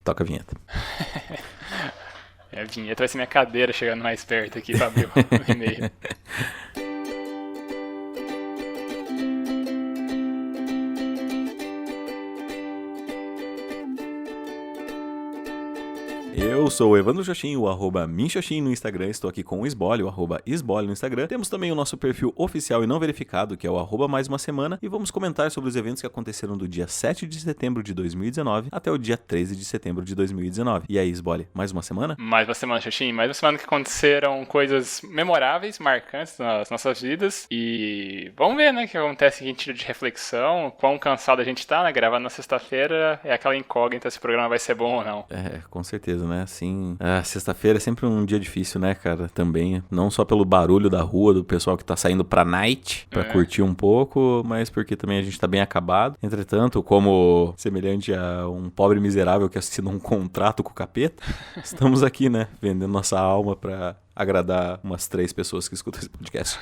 toca a vinheta. A vinheta vai ser minha cadeira chegando mais perto aqui pra abrir o e-mail. Eu sou o Evandro Xoxin, o @minxoxin no Instagram. Estou aqui com o Sbole, o @sbole no Instagram. Temos também o nosso perfil oficial e não verificado, que é o @mais uma semana. E vamos comentar sobre os eventos que aconteceram do dia 7 de setembro de 2019 até o dia 13 de setembro de 2019. E aí, Sbole, mais uma semana? Mais uma semana, Xoxin. Mais uma semana que aconteceram coisas memoráveis, marcantes nas nossas vidas. E vamos ver, né, o que acontece aqui em tiro de reflexão. Quão cansado a gente tá, né? Gravar na sexta-feira é aquela incógnita se o programa vai ser bom ou não. É, com certeza, né? Assim, a sexta-feira é sempre um dia difícil, né, cara? Também, não só pelo barulho da rua, do pessoal que tá saindo pra night, pra curtir um pouco, mas porque também a gente tá bem acabado. Entretanto, como semelhante a um pobre miserável que assinou um contrato com o capeta, estamos aqui, né, vendendo nossa alma pra agradar umas 3 pessoas que escutam esse podcast.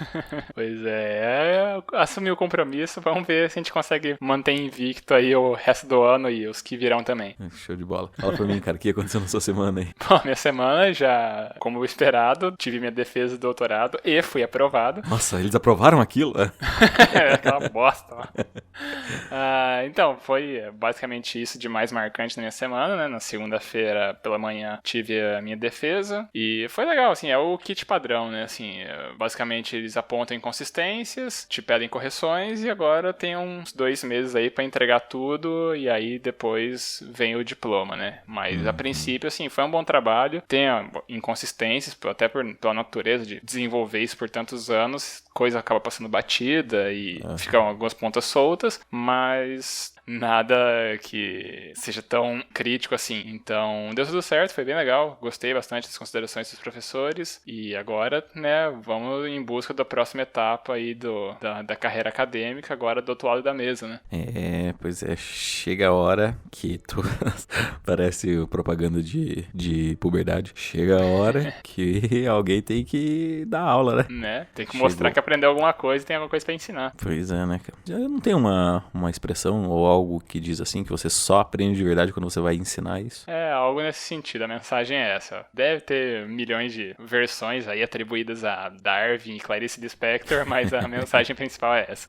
Pois é, assumir o compromisso, vamos ver se a gente consegue manter invicto aí o resto do ano e os que virão também. Show de bola. Fala pra mim, cara, o que aconteceu na sua semana aí? Bom, minha semana já, como esperado, tive minha defesa do doutorado e fui aprovado. Nossa, eles aprovaram aquilo? É aquela bosta lá. Então, foi basicamente isso de mais marcante na minha semana, né? Na segunda-feira, pela manhã, tive a minha defesa e foi legal, assim, é o kit padrão, né? Assim, basicamente eles apontam inconsistências, te pedem correções e agora tem uns 2 meses aí pra entregar tudo e aí depois vem o diploma, né? Mas a princípio, assim, foi um bom trabalho. Tem inconsistências, até pela natureza de desenvolver isso por tantos anos, coisa acaba passando batida e ficam algumas pontas soltas, mas nada que seja tão crítico assim. Então, deu tudo certo, foi bem legal. Gostei bastante das considerações dos professores. E agora, né, vamos em busca da próxima etapa aí da carreira acadêmica, agora do outro lado da mesa, né? Pois é, chega a hora que tu... Parece propaganda de puberdade. Chega a hora que alguém tem que dar aula, né? Tem que mostrar que aprendeu alguma coisa e tem alguma coisa pra ensinar. Pois é, né, cara? Já não tem uma expressão ou algo que diz assim, que você só aprende de verdade quando você vai ensinar isso? É, algo nesse sentido, a mensagem é essa. Deve ter milhões de versões aí atribuídas a Darwin e Clarice Lispector, mas a mensagem principal é essa.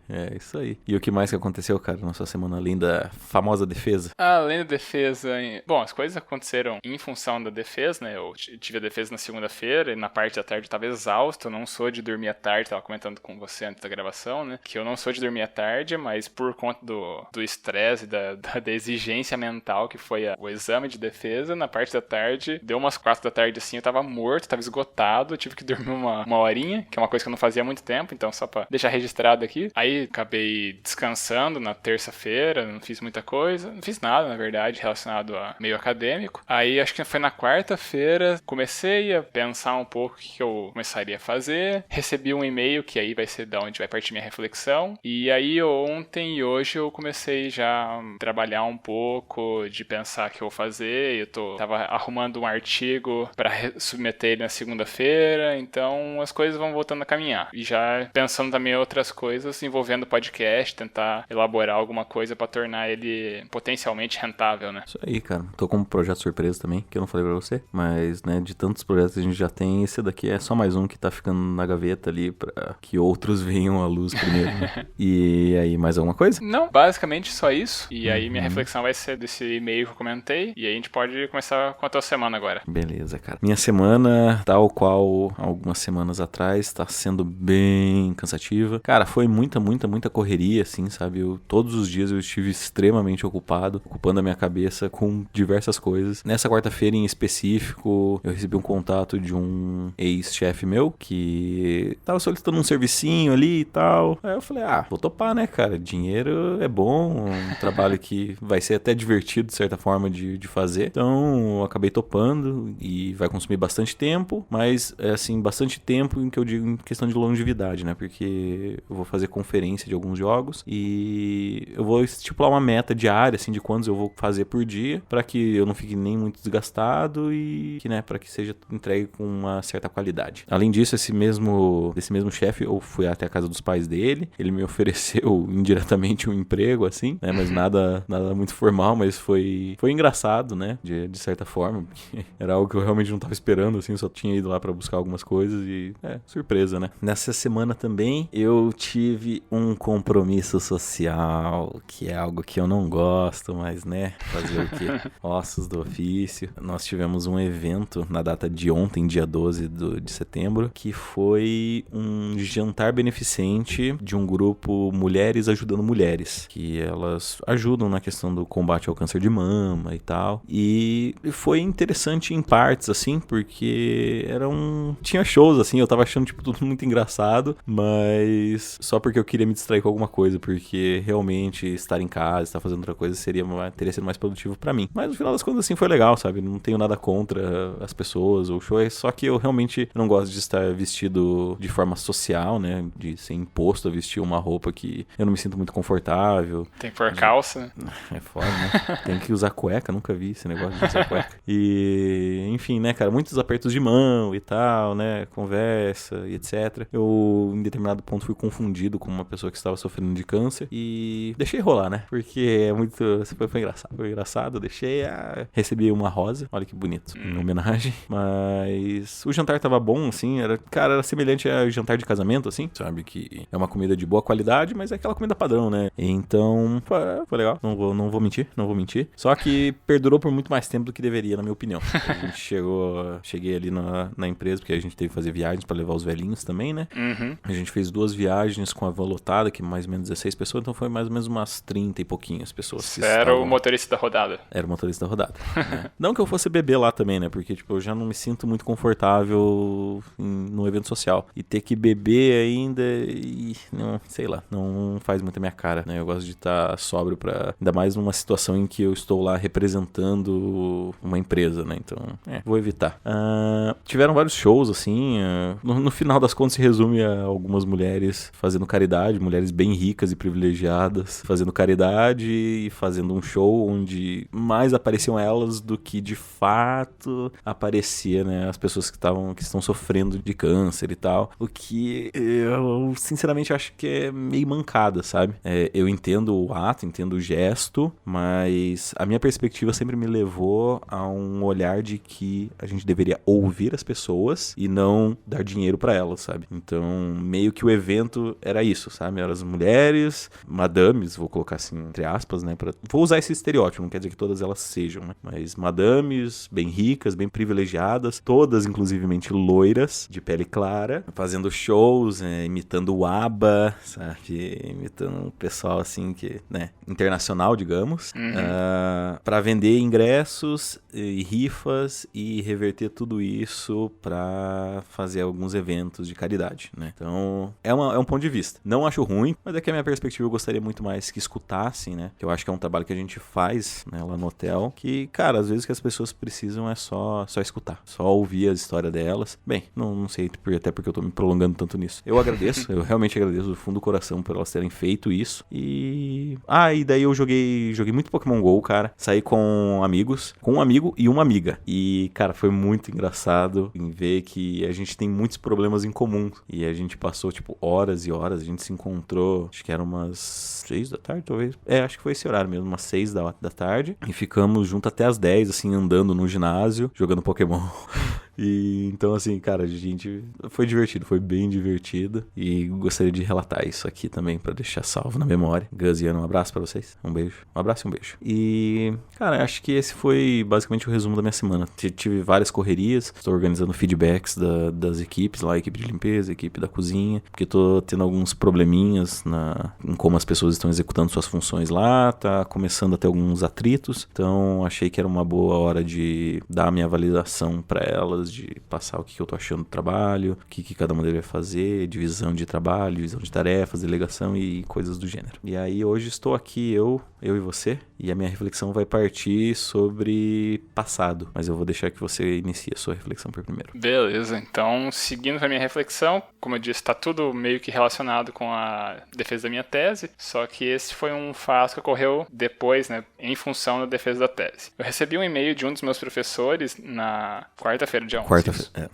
É isso aí. E o que mais que aconteceu, cara, na sua semana, além da famosa defesa? Além da defesa... Bom, as coisas aconteceram em função da defesa, né? Eu tive a defesa na segunda-feira e na parte da tarde eu tava exausto, eu não sou de dormir à tarde, tava comentando com você antes da gravação, né? Que eu não sou de dormir à tarde, mas por conta do estresse, da exigência mental que foi o exame de defesa, na parte da tarde, deu umas 4 da tarde assim, eu tava morto, tava esgotado, tive que dormir uma horinha, que é uma coisa que eu não fazia há muito tempo, então só pra deixar registrado aqui. Aí acabei descansando na terça-feira, não fiz muita coisa, não fiz nada, na verdade, relacionado a meio acadêmico. Aí acho que foi na quarta-feira, comecei a pensar um pouco o que eu começaria a fazer, recebi um e-mail, que aí vai ser da onde vai partir minha reflexão, e aí ontem e hoje eu comecei já a trabalhar um pouco, de pensar o que eu vou fazer, tava arrumando um artigo para submeter ele na segunda-feira, então as coisas vão voltando a caminhar. E já pensando também em outras coisas envolvendo o podcast, tentar elaborar alguma coisa para tornar ele potencialmente rentável, né? Isso aí, cara. Tô com um projeto surpresa também, que eu não falei pra você, mas, né, de tantos projetos que a gente já tem, esse daqui é só mais um que tá ficando na gaveta ali pra que outros venham à luz primeiro, né? E aí, mais alguma coisa? Não, basicamente só isso. E aí minha reflexão vai ser desse e-mail que eu comentei, e aí a gente pode começar com a tua semana agora. Beleza, cara. Minha semana, tal qual algumas semanas atrás, tá sendo bem cansativa. Cara, foi muita correria, assim, sabe? Todos os dias eu estive extremamente ocupado, ocupando a minha cabeça com diversas coisas. Nessa quarta-feira em específico, eu recebi um contato de um ex-chefe meu que tava solicitando um servicinho ali e tal. Aí eu falei, vou topar, né, cara? Dinheiro é bom, um trabalho que vai ser até divertido, de certa forma, de fazer. Então, eu acabei topando e vai consumir bastante tempo, mas, assim, bastante tempo em que eu digo em questão de longevidade, né? Porque eu vou fazer conferência de alguns jogos e eu vou estipular uma meta diária, assim, de quantos eu vou fazer por dia, para que eu não fique nem muito desgastado e que, né, para que seja entregue com uma certa qualidade. Além disso, desse mesmo chefe, eu fui até a casa dos pais dele, ele me ofereceu indiretamente um emprego emprego, assim, né? Mas nada muito formal, mas foi engraçado, né? De certa forma, porque era algo que eu realmente não tava esperando, assim, só tinha ido lá pra buscar algumas coisas e, surpresa, né? Nessa semana também, eu tive um compromisso social, que é algo que eu não gosto, mas, né? Fazer o quê? Ossos do ofício. Nós tivemos um evento na data de ontem, dia 12 de setembro, que foi um jantar beneficente de um grupo Mulheres Ajudando Mulheres, que elas ajudam na questão do combate ao câncer de mama e tal. E foi interessante em partes, assim, porque tinha shows, assim, eu tava achando, tipo, tudo muito engraçado, mas só porque eu queria me distrair com alguma coisa, porque realmente estar em casa, estar fazendo outra coisa teria sido mais produtivo pra mim. Mas no final das contas, assim, foi legal, sabe? Não tenho nada contra as pessoas ou o show, só que eu realmente não gosto de estar vestido de forma social, né? De ser imposto a vestir uma roupa que eu não me sinto muito confortável. Tem que pôr calça. É foda, né? Tem que usar cueca, nunca vi esse negócio de usar cueca. E, enfim, né, cara, muitos apertos de mão e tal, né? Conversa e etc. Eu, em determinado ponto, fui confundido com uma pessoa que estava sofrendo de câncer e deixei rolar, né? Porque é muito... Foi engraçado. Foi engraçado, eu deixei... Recebi uma rosa, olha que bonito, em homenagem. Mas o jantar tava bom, assim, era semelhante a jantar de casamento, assim, sabe? Que é uma comida de boa qualidade, mas é aquela comida padrão, né? Então, foi legal. Não vou mentir. Só que perdurou por muito mais tempo do que deveria, na minha opinião. A gente cheguei ali na empresa, porque a gente teve que fazer viagens pra levar os velhinhos também, né? Uhum. A gente fez 2 viagens com a van lotada, que mais ou menos 16 pessoas, então foi mais ou menos umas 30 e pouquinhas pessoas. Você era o motorista da rodada. Era o motorista da rodada. Né? Não que eu fosse beber lá também, né? Porque, tipo, eu já não me sinto muito confortável num evento social. E ter que beber ainda não, sei lá, não faz muito a minha cara, né? Eu gosto de estar sóbrio ainda mais numa situação em que eu estou lá representando uma empresa, né? Então, vou evitar. Tiveram vários shows, assim, no final das contas se resume a algumas mulheres fazendo caridade, mulheres bem ricas e privilegiadas, fazendo caridade e fazendo um show onde mais apareciam elas do que de fato aparecia, né? As pessoas que estão sofrendo de câncer e tal, o que eu sinceramente acho que é meio mancada, sabe? Eu entendo o ato, entendo o gesto, mas a minha perspectiva sempre me levou a um olhar de que a gente deveria ouvir as pessoas e não dar dinheiro pra elas, sabe? Então, meio que o evento era isso, sabe? Eram as mulheres, madames, vou colocar assim, entre aspas, né? Vou usar esse estereótipo, não quer dizer que todas elas sejam, né? Mas madames, bem ricas, bem privilegiadas, todas inclusivemente loiras, de pele clara, fazendo shows, imitando o ABBA, sabe? Imitando um pessoal assim que, né? Internacional, digamos, pra vender ingressos e rifas e reverter tudo isso pra fazer alguns eventos de caridade, né? Então, é um ponto de vista. Não acho ruim, mas é que a minha perspectiva eu gostaria muito mais que escutassem, né? Que eu acho que é um trabalho que a gente faz, né, lá no hotel, que, cara, às vezes que as pessoas precisam é só escutar, só ouvir a história delas. Bem, não sei até porque eu tô me prolongando tanto nisso. Eu agradeço, eu realmente agradeço do fundo do coração por elas terem feito isso. E daí eu joguei muito Pokémon GO, cara. Saí com amigos, com um amigo e uma amiga. E, cara, foi muito engraçado em ver que a gente tem muitos problemas em comum. E a gente passou, tipo, horas e horas. A gente se encontrou, acho que era umas 6 da tarde, talvez. Acho que foi esse horário mesmo, umas 6 da tarde. E ficamos junto até as 10, assim, andando no ginásio, jogando Pokémon. E então, assim, cara, a gente foi divertido, foi bem divertido. E gostaria de relatar isso aqui também pra deixar salvo na memória. Gus e Ana, um abraço pra vocês. Um beijo. Um abraço e um beijo. E, cara, acho que esse foi basicamente o resumo da minha semana. Tive várias correrias, estou organizando feedbacks das equipes lá, equipe de limpeza, equipe da cozinha, porque tô tendo alguns probleminhas em como as pessoas estão executando suas funções lá, tá começando a ter alguns atritos. Então, achei que era uma boa hora de dar a minha validação pra elas, de passar o que eu tô achando do trabalho, o que cada uma deveria fazer, divisão de trabalho, divisão de tarefas, delegação e coisas do gênero. E aí hoje estou aqui, eu e você, E a minha reflexão vai partir sobre passado, mas eu vou deixar que você inicie a sua reflexão por primeiro. Beleza, então seguindo a minha reflexão, como eu disse, está tudo meio que relacionado com a defesa da minha tese, só que esse foi um fato que ocorreu depois, né, em função da defesa da tese. Eu recebi um e-mail de um dos meus professores na quarta-feira, dia 11. Quarta-feira,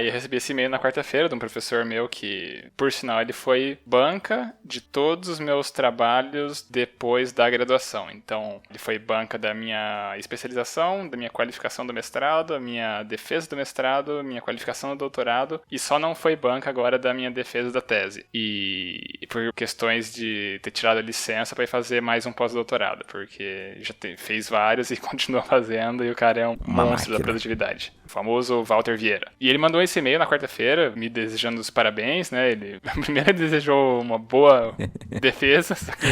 Eu recebi esse e-mail na quarta-feira de um professor meu que, por sinal, ele foi banca de todos os meus trabalhos depois da graduação. Então, ele foi banca da minha especialização, da minha qualificação do mestrado, a minha defesa do mestrado, minha qualificação do doutorado, e só não foi banca agora da minha defesa da tese. E por questões de ter tirado a licença para ir fazer mais um pós-doutorado, porque já fez vários e continua fazendo, e o cara é um monstro da produtividade. O famoso Walter Vieira. E ele mandou esse e-mail na quarta-feira, me desejando os parabéns, né? Ele primeiro desejou uma boa defesa, só que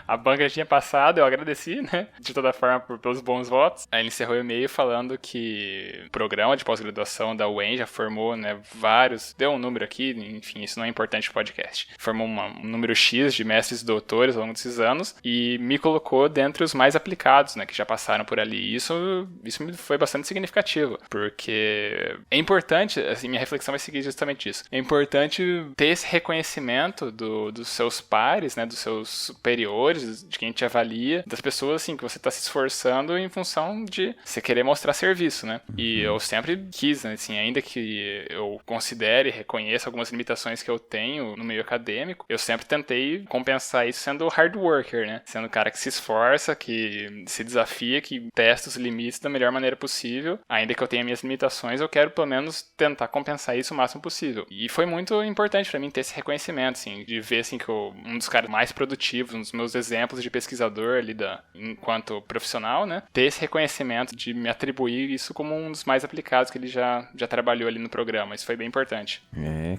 a banca tinha passado, eu agradeci, né? De toda forma, pelos bons votos. Aí ele encerrou o e-mail falando que o programa de pós-graduação da UEM já formou, né, vários, deu um número aqui, enfim, isso não é importante pro podcast. Formou um número X de mestres e doutores ao longo desses anos e me colocou dentre os mais aplicados, né, que já passaram por ali. Isso foi bastante significativo, porque é importante, assim, minha reflexão vai seguir justamente isso. É importante ter esse reconhecimento dos seus pares, né, dos seus superiores, de quem te avalia, das pessoas, assim, que você está se esforçando em função de você querer mostrar serviço, né? E eu sempre quis, né, assim, ainda que eu considere e reconheça algumas limitações que eu tenho no meio acadêmico, eu sempre tentei compensar isso sendo hard worker, né? Sendo o cara que se esforça, que se desafia, que testa os limites da melhor maneira possível, ainda que eu tenha minhas limitações, eu quero pelo menos tentar compensar isso o máximo possível. E foi muito importante pra mim ter esse reconhecimento, assim, de ver, assim, que um dos caras mais produtivos, um dos meus exemplos de pesquisador ali enquanto profissional, né, ter esse reconhecimento de me atribuir isso como um dos mais aplicados que ele já trabalhou ali no programa. Isso foi bem importante.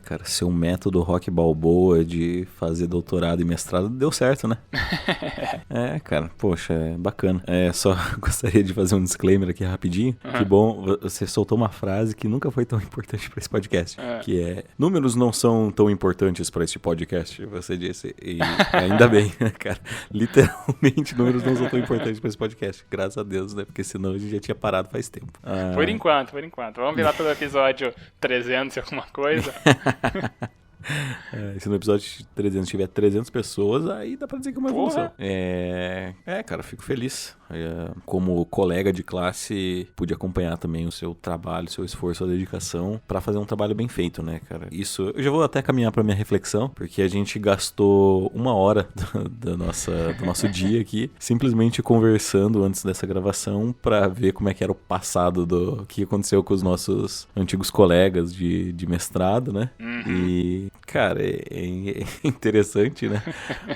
Cara, seu método Rock Balboa de fazer doutorado e mestrado deu certo, né? Cara, poxa, é bacana. Só gostaria de fazer um disclaimer aqui rapidinho. Que bom, você soltou uma frase que nunca foi tão importante para esse podcast, que é: números não são tão importantes para esse podcast, você disse, e ainda bem, né, cara, literalmente números não são tão importantes para esse podcast, graças a Deus, né, porque senão a gente já tinha parado faz tempo. Por enquanto, vamos ver lá pelo episódio 300 e alguma coisa. Se no episódio 300 tiver 300 pessoas, aí dá pra dizer que é uma evolução. Cara, fico feliz. Como colega de classe, pude acompanhar também o seu trabalho, seu esforço, a dedicação pra fazer um trabalho bem feito, né, cara? Isso, eu já vou até caminhar pra minha reflexão, porque a gente gastou 1 hora do nosso dia aqui, simplesmente conversando antes dessa gravação pra ver como é que era o passado o que aconteceu com os nossos antigos colegas de mestrado, né? E, cara, é interessante, né?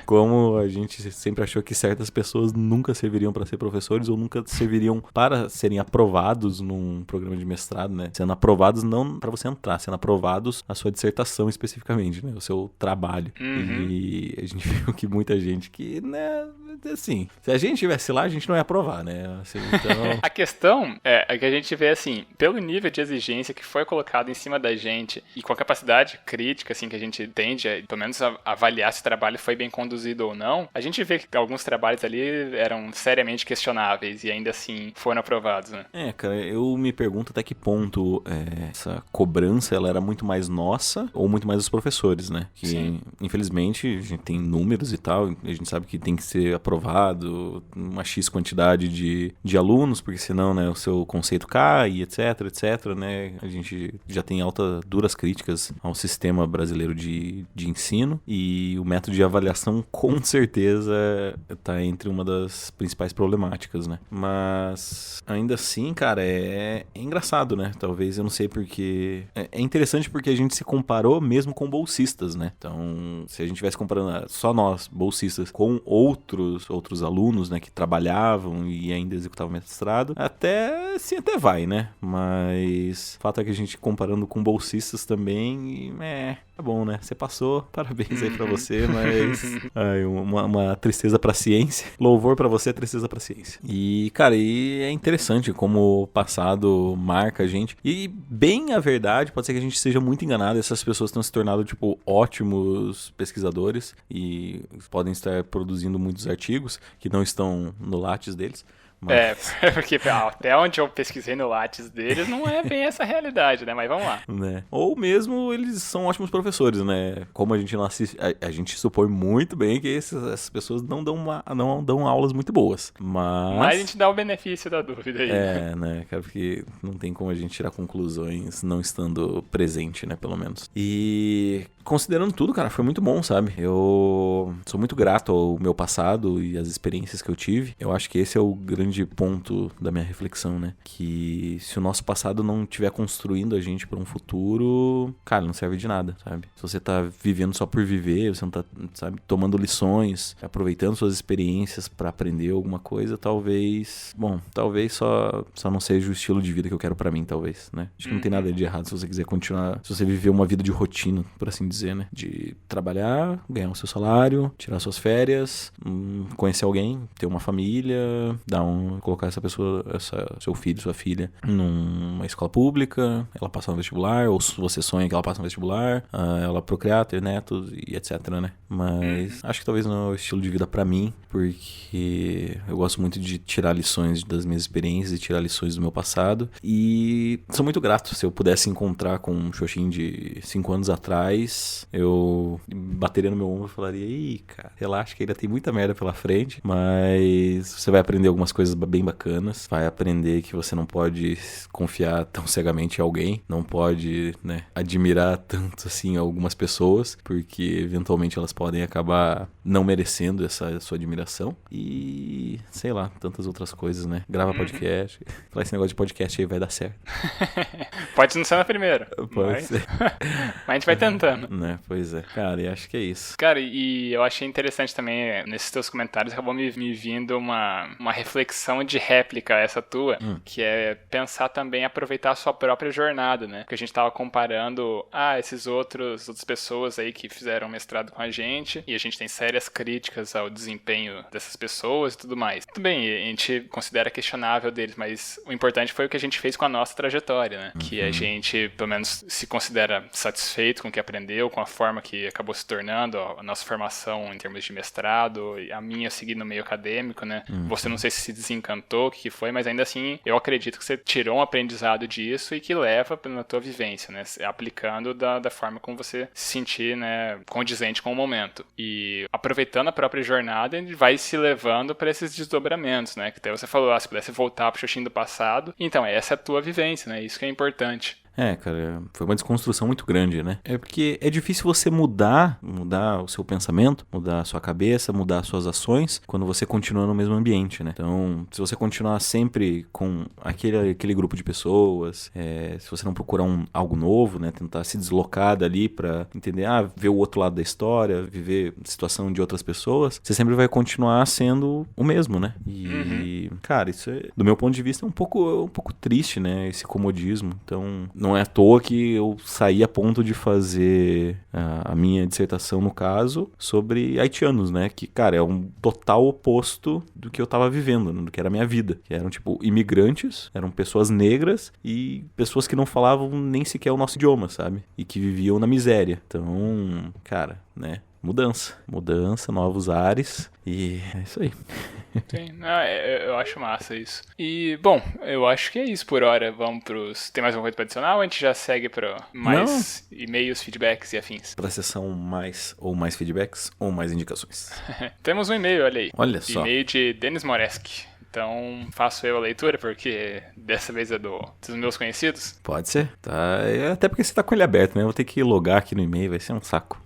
Como a gente sempre achou que certas pessoas nunca serviriam pra ser professores ou nunca serviriam para serem aprovados num programa de mestrado, né? Sendo aprovados não para você entrar, sendo aprovados a sua dissertação especificamente, né? O seu trabalho. E a gente viu que muita gente que, né, assim, se a gente estivesse lá, a gente não ia aprovar, né? Assim, então... A questão é que a gente vê, assim, pelo nível de exigência que foi colocado em cima da gente e com a capacidade crítica, assim, que a gente tende a, pelo menos, avaliar se o trabalho foi bem conduzido ou não, a gente vê que alguns trabalhos ali eram seriamente questionáveis e ainda assim foram aprovados, né? Cara, eu me pergunto até que ponto essa cobrança ela era muito mais nossa ou muito mais dos professores, né? Que, sim, infelizmente, a gente tem números e tal, a gente sabe que tem que ser aprovado uma X quantidade de alunos, porque senão, né, o seu conceito cai, etc, né? A gente já tem duras críticas ao sistema brasileiro de ensino e o método de avaliação com certeza está entre uma das principais problemáticas, né? Mas ainda assim, cara, é engraçado, né? Talvez, eu não sei porque... É interessante porque a gente se comparou mesmo com bolsistas, né? Então, se a gente estivesse comparando só nós, bolsistas, com outros alunos, né, que trabalhavam e ainda executavam mestrado, até vai, né? Mas o fato é que a gente comparando com bolsistas também, Tá bom, né? Você passou, parabéns aí pra você, mas... uma tristeza pra ciência. Louvor pra você, tristeza pra ciência. E, cara, e é interessante como o passado marca a gente. E, bem a verdade, pode ser que a gente seja muito enganado. Essas pessoas estão se tornando, tipo, ótimos pesquisadores e podem estar produzindo muitos artigos que não estão no Lattes deles. Mas... porque até onde eu pesquisei no Lattes deles não é bem essa realidade, né? Mas vamos lá. Né? Ou mesmo eles são ótimos professores, né? Como a gente não assiste, a gente supõe muito bem que essas pessoas não dão aulas muito boas. Mas a gente dá o benefício da dúvida aí. né? Cara, porque não tem como a gente tirar conclusões não estando presente, né? Pelo menos. E considerando tudo, cara, foi muito bom, sabe? Eu sou muito grato ao meu passado e às experiências que eu tive. Eu acho que esse é o grande ponto da minha reflexão, né? Que se o nosso passado não estiver construindo a gente para um futuro, cara, não serve de nada, sabe? Se você tá vivendo só por viver, você não tá, sabe, tomando lições, aproveitando suas experiências para aprender alguma coisa, talvez só não seja o estilo de vida que eu quero para mim, talvez, né? Acho que não tem nada de errado se você quiser continuar, se você viver uma vida de rotina, por assim dizer, né? De trabalhar, ganhar o seu salário, tirar suas férias, conhecer alguém, ter uma família, colocar seu filho, sua filha numa escola pública, ela passar no vestibular, ou se você sonha que ela passe no vestibular, ela procriar, ter netos e etc, né? Mas acho que talvez não é o estilo de vida pra mim, porque eu gosto muito de tirar lições das minhas experiências e tirar lições do meu passado, e sou muito grato. Se eu pudesse encontrar com um Xoxin de 5 anos atrás, eu bateria no meu ombro e falaria: ih, cara, relaxa que ainda tem muita merda pela frente, mas você vai aprender algumas coisas bem bacanas, vai aprender que você não pode confiar tão cegamente em alguém, não pode, né, admirar tanto assim algumas pessoas, porque eventualmente elas podem acabar não merecendo essa sua admiração, e sei lá, tantas outras coisas, né? Grava podcast, falar esse negócio de podcast aí vai dar certo. Pode não ser na primeira. Pode ser. Mas a gente vai tentando. Né? Pois é. Cara, e acho que é isso. Cara, e eu achei interessante também, nesses teus comentários, acabou me vindo uma reflexão de réplica a essa tua, que é pensar também, aproveitar a sua própria jornada, né? Porque a gente tava comparando, essas outras pessoas aí que fizeram mestrado com a gente, e a gente tem sérias críticas ao desempenho dessas pessoas e tudo mais. Tudo bem, a gente considera questionável deles, mas o importante foi o que a gente fez com a nossa trajetória, né? Que a gente, pelo menos, se considera satisfeito com o que aprendeu, com a forma que acabou se tornando, a nossa formação em termos de mestrado, a minha seguir no meio acadêmico, né? Você não sei se desencantou, o que foi, mas ainda assim, eu acredito que você tirou um aprendizado disso e que leva na tua vivência, né? Aplicando da forma como você se sentir, né, condizente com o momento. E aproveitando a própria jornada, ele vai se levando para esses desdobramentos, né? Que até você falou, se pudesse voltar pro Xoxin do passado, então essa é a tua vivência, né? Isso que é importante. Cara, foi uma desconstrução muito grande, né? É porque é difícil você mudar o seu pensamento, mudar a sua cabeça, mudar as suas ações, quando você continua no mesmo ambiente, né? Então, se você continuar sempre com aquele grupo de pessoas, se você não procurar algo novo, né? Tentar se deslocar dali pra entender, ver o outro lado da história, viver a situação de outras pessoas, você sempre vai continuar sendo o mesmo, né? E, cara, isso do meu ponto de vista, é um pouco triste, né? Esse comodismo. Então, não é à toa que eu saí a ponto de fazer a minha dissertação, no caso, sobre haitianos, né? Que, cara, é um total oposto do que eu tava vivendo, né? Do que era a minha vida. Que eram, tipo, imigrantes, eram pessoas negras e pessoas que não falavam nem sequer o nosso idioma, sabe? E que viviam na miséria. Então, cara, né? Mudança, novos ares, e é isso aí. Sim, eu acho massa isso. E, bom, eu acho que é isso por hora. Vamos pros... Tem mais alguma coisa pra adicionar ou a gente já segue pra mais e-mails, feedbacks e afins? Pra sessão mais feedbacks ou mais indicações. Temos um e-mail, olha aí. Olha só. E-mail de Denis Moreski. Então, faço eu a leitura, porque dessa vez é dos meus conhecidos. Pode ser. Tá. Até porque você tá com ele aberto, né? Eu vou ter que logar aqui no e-mail, vai ser um saco.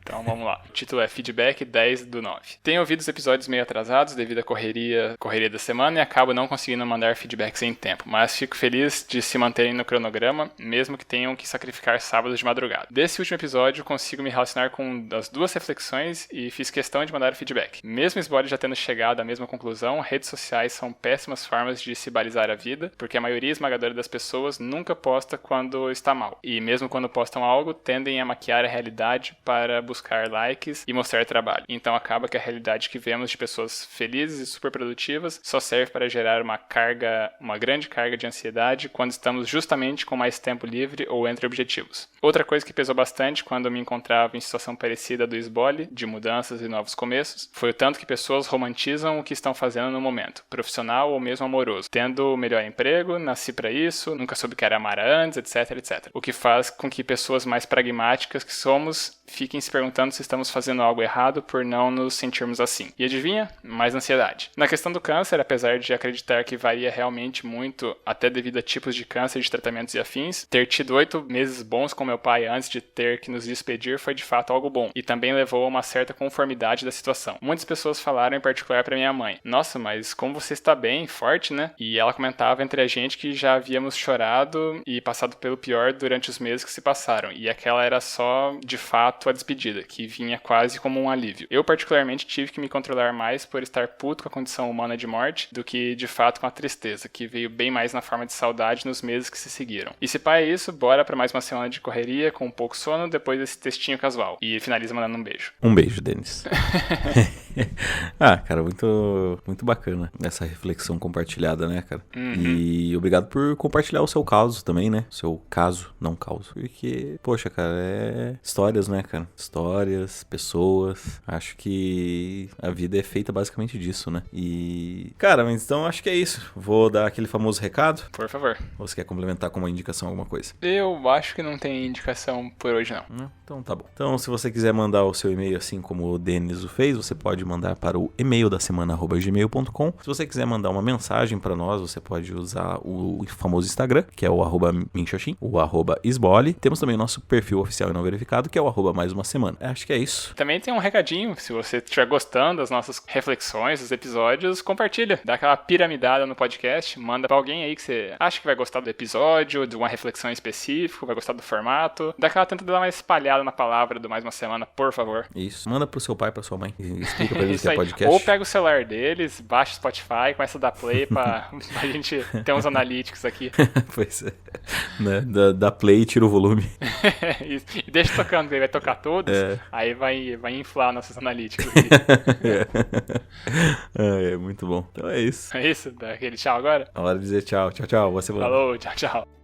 Então, vamos lá. O título é Feedback 10/9. Tenho ouvido os episódios meio atrasados devido à correria da semana e acabo não conseguindo mandar feedbacks em tempo, mas fico feliz de se manterem no cronograma, mesmo que tenham que sacrificar sábados de madrugada. Desse último episódio, consigo me relacionar com as duas reflexões e fiz questão de mandar o feedback. Mesmo Sbody já tendo chegado à mesma conclusão, redes sociais sociais são péssimas formas de se balizar a vida, porque a maioria esmagadora das pessoas nunca posta quando está mal. E mesmo quando postam algo, tendem a maquiar a realidade para buscar likes e mostrar trabalho. Então acaba que a realidade que vemos de pessoas felizes e super produtivas só serve para gerar uma grande carga de ansiedade quando estamos justamente com mais tempo livre ou entre objetivos. Outra coisa que pesou bastante quando eu me encontrava em situação parecida do esbole, de mudanças e novos começos, foi o tanto que pessoas romantizam o que estão fazendo no momento, profissional ou mesmo amoroso. Tendo o melhor emprego, nasci para isso, nunca soube o que era amar antes, etc, etc. O que faz com que pessoas mais pragmáticas que somos fiquem se perguntando se estamos fazendo algo errado por não nos sentirmos assim. E adivinha? Mais ansiedade. Na questão do câncer, apesar de acreditar que varia realmente muito, até devido a tipos de câncer, de tratamentos e afins, ter tido 8 meses bons com meu pai antes de ter que nos despedir foi de fato algo bom. E também levou a uma certa conformidade da situação. Muitas pessoas falaram em particular para minha mãe: nossa, mas como você está bem, forte, né? E ela comentava entre a gente que já havíamos chorado e passado pelo pior durante os meses que se passaram. E aquela era só, de fato, a despedida, que vinha quase como um alívio. Eu particularmente tive que me controlar mais por estar puto com a condição humana de morte do que de fato com a tristeza, que veio bem mais na forma de saudade nos meses que se seguiram. E se pá é isso, bora pra mais uma semana de correria com um pouco sono depois desse textinho casual. E finaliza mandando um beijo. Um beijo, Denis. Cara, muito bacana essa reflexão compartilhada, né, cara? Uhum. E obrigado por compartilhar o seu caso também, né? Seu caso, não causa. Porque, poxa, cara, é histórias, né, cara? Histórias, pessoas. Acho que a vida é feita basicamente disso, né? E, cara, mas então acho que é isso. Vou dar aquele famoso recado. Por favor. Ou você quer complementar com uma indicação, alguma coisa? Eu acho que não tem indicação por hoje, não. Então tá bom. Então, se você quiser mandar o seu e-mail assim como o Denis o fez, você pode mandar para o e-mail da semana@gmail.com. Se você quiser mandar uma mensagem para nós, você pode usar o famoso Instagram, que é o @minxoxin, o @esbole. Temos também o nosso perfil oficial e não verificado, que é o @mais uma semana. Acho que é isso. Também tem um recadinho, se você estiver gostando das nossas reflexões, dos episódios, compartilha. Dá aquela piramidada no podcast, manda pra alguém aí que você acha que vai gostar do episódio, de uma reflexão específica, vai gostar do formato. Dá aquela tenta dar uma espalhada na palavra do Mais Uma Semana, por favor. Isso. Manda pro seu pai, pra sua mãe. Explica pra eles que é aí. podcast. Ou pega o celular deles, baixa o Spotify, começa a dar play pra gente ter uns analíticos aqui. Pois é. Né? Dá play e tira o volume. E deixa tocando, ele vai tocar todos, aí vai inflar nossos analíticos aqui. É muito bom. Então é isso. É isso? Dá aquele tchau agora? A hora de dizer tchau. Tchau, tchau. Boa semana. Falou, tchau, tchau.